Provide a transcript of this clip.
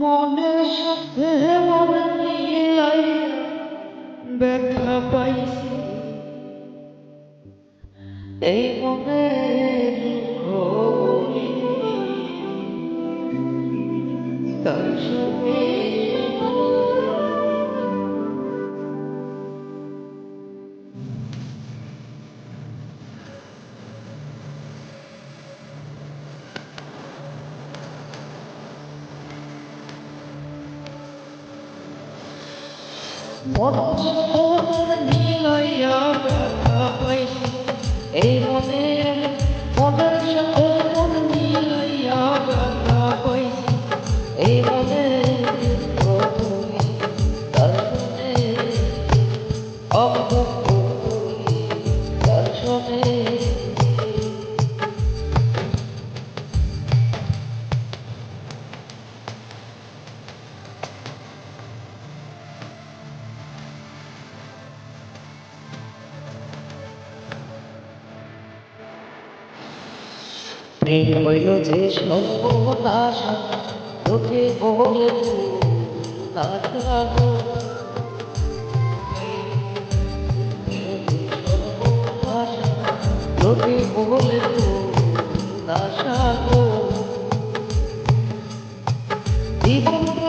মনের সাথে মন মিলাই ব্যথা পাইছি এই মনের দুঃখ তার সঙ্গে মন মিলাইয়া ব্যথা পাইছি এই মনের সাথে মন মিলাইয়া ব্যথা পাইছি এই মনের তার শুনে অবদুঃখ তার শুনে প্রেম হইল যে সর্বনাশ তোকে বলে তোকে বলে জীবন